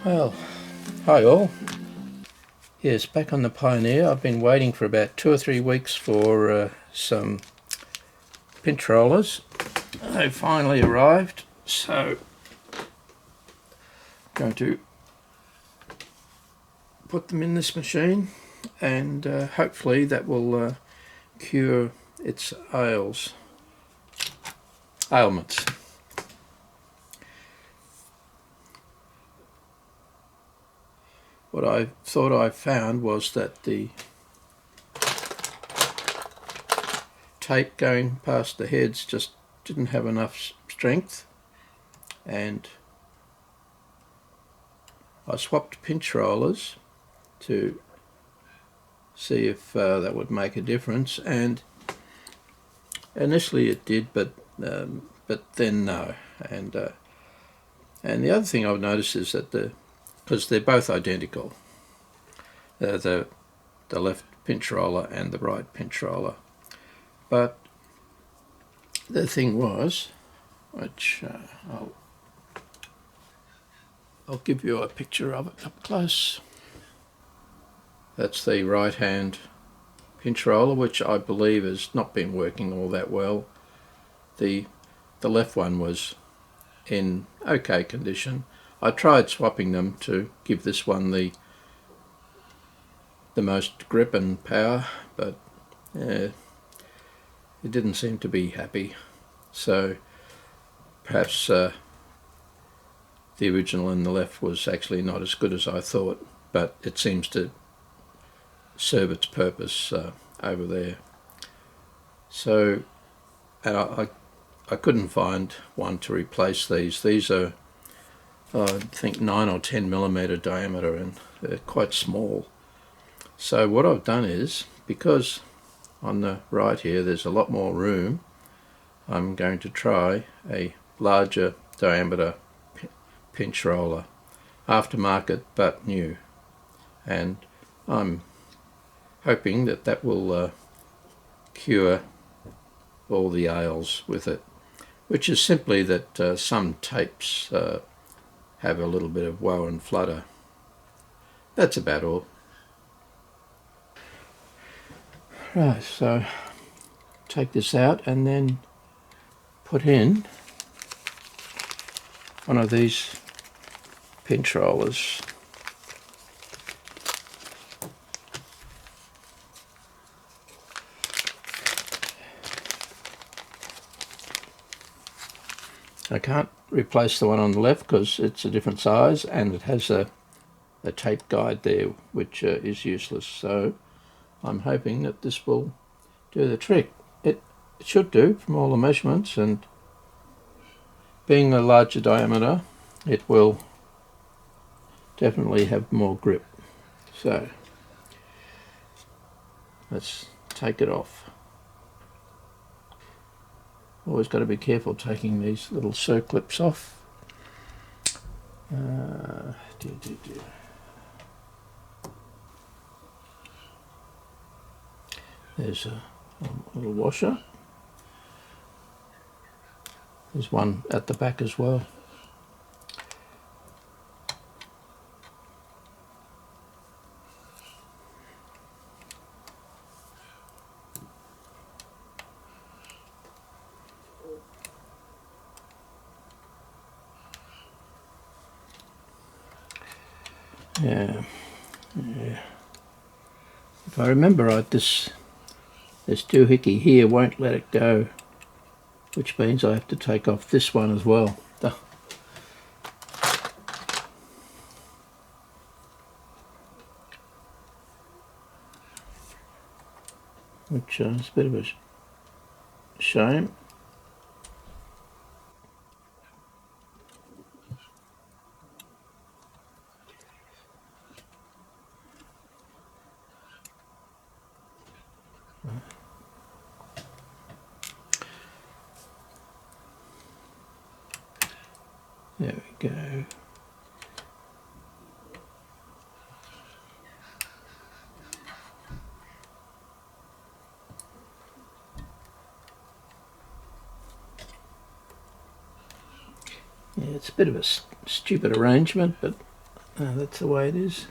Well, hi all. Yes, back on the Pioneer. I've been waiting for about 2 or 3 weeks for some pinch rollers. They finally arrived, so I'm going to put them in this machine, and hopefully that will cure its ailments. What I thought I found was that the tape going past the heads just didn't have enough strength, and I swapped pinch rollers to see if that would make a difference, and initially it did, but then no. And the other thing I've noticed is that because they're both identical, the left pinch roller and the right pinch roller, but the thing was, which I'll give you a picture of it up close. That's the right hand pinch roller, which I believe has not been working all that well. The left one was in okay condition. I tried swapping them to give this one the most grip and power, but it didn't seem to be happy. So perhaps the original in the left was actually not as good as I thought, but it seems to serve its purpose over there. So, and I couldn't find one to replace these. These are I think 9 or 10 millimeter diameter, and they're quite small. So what I've done is, because on the right here there's a lot more room, I'm going to try a larger diameter pinch roller, aftermarket but new, and I'm hoping that that will cure all the ails with it, which is simply that some tapes have a little bit of woe and flutter. That's about all. Right, so take this out and then put in one of these pinch rollers. I can't replace the one on the left because it's a different size, and it has a tape guide there which is useless, so I'm hoping that this will do the trick. It should do from all the measurements, and being a larger diameter it will definitely have more grip. So let's take it off. Always got to be careful taking these little circlips off. There's a little washer. There's one at the back as well. Yeah. If I remember right, this doohickey here won't let it go, which means I have to take off this one as well. Which is a bit of a shame. There we go. Yeah, it's a bit of a stupid arrangement, but That's the way it is.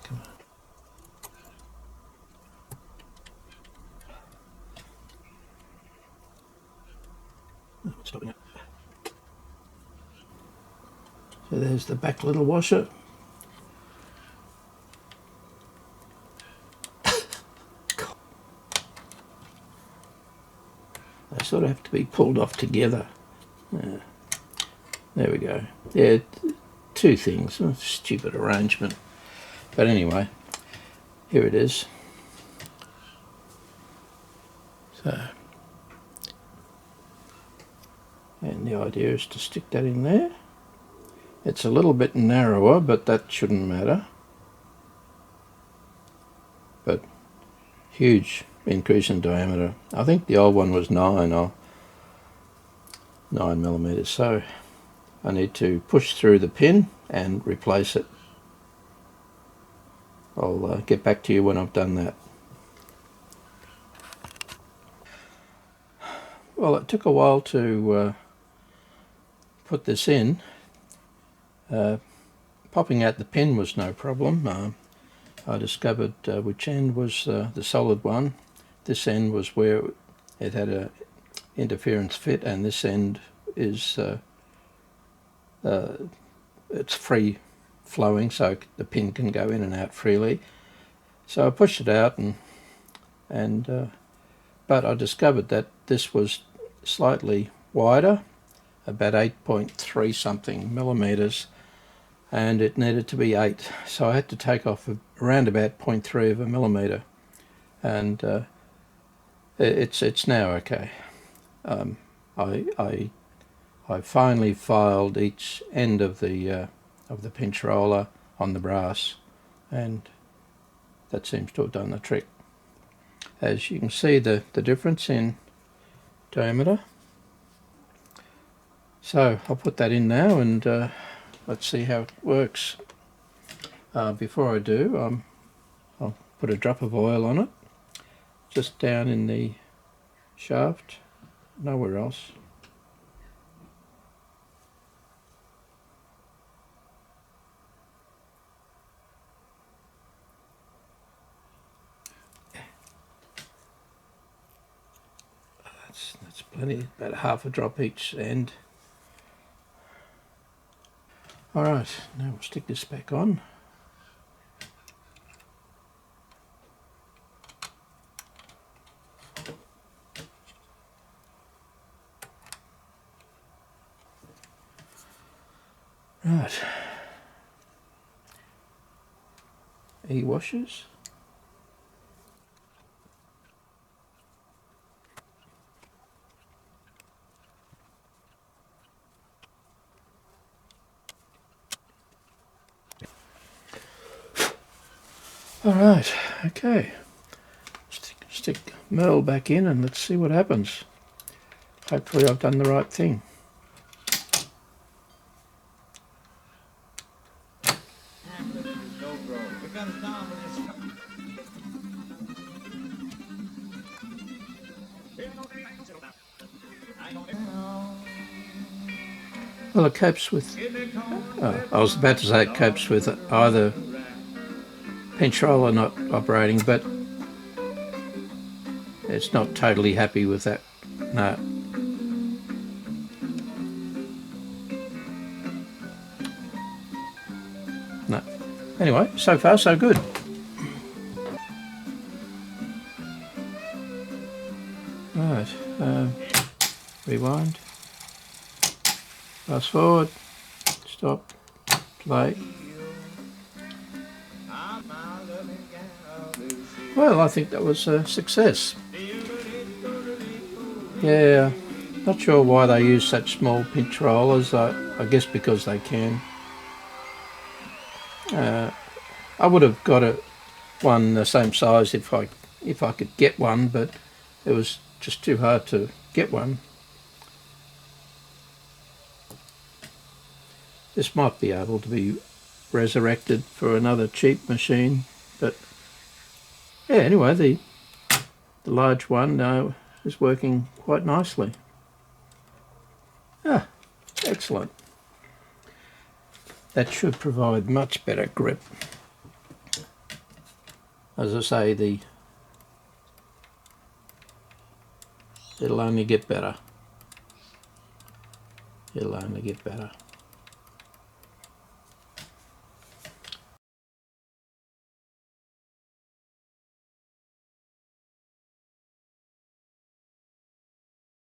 Come on. Oh, stopping it. So there's the back little washer. They sort of have to be pulled off together. There we go. Yeah, two things. Oh, stupid arrangement. But anyway, here it is. So, and the idea is to stick that in there. It's a little bit narrower, but that shouldn't matter. But huge increase in diameter. I think the old one was 9 millimeters. So I need to push through the pin and replace it. I'll get back to you when I've done that. Well, it took a while to put this in. Popping out the pin was no problem. I discovered which end was the solid one. This end was where it had a interference fit, and this end is it's free flowing, so the pin can go in and out freely. So I pushed it out, but I discovered that this was slightly wider, about 8.3 something millimeters, and it needed to be 8, so I had to take off around about 0.3 of a millimeter, and it's now okay. I finally filed each end of the pinch roller on the brass, and that seems to have done the trick. As you can see, the difference in diameter. So I'll put that in now, and let's see how it works. Before I do, I'll put a drop of oil on it, just down in the shaft, nowhere else. That's plenty, about half a drop each end. Alright, now we'll stick this back on. Right. E-washers. Alright, okay. Stick Merle back in and let's see what happens. Hopefully I've done the right thing. Well, it copes with, I was about to say it copes with either pinch roller not operating, but it's not totally happy with that. No. No. Anyway, so far so good. Right. Rewind. Fast forward. Stop. Play. Well, I think that was a success. Yeah, not sure why they use such small pinch rollers. I guess because they can. I would have got one the same size if I could get one, but it was just too hard to get one. This might be able to be resurrected for another cheap machine, but yeah, anyway, the large one is working quite nicely. Ah, excellent. That should provide much better grip. As I say, it'll only get better. It'll only get better.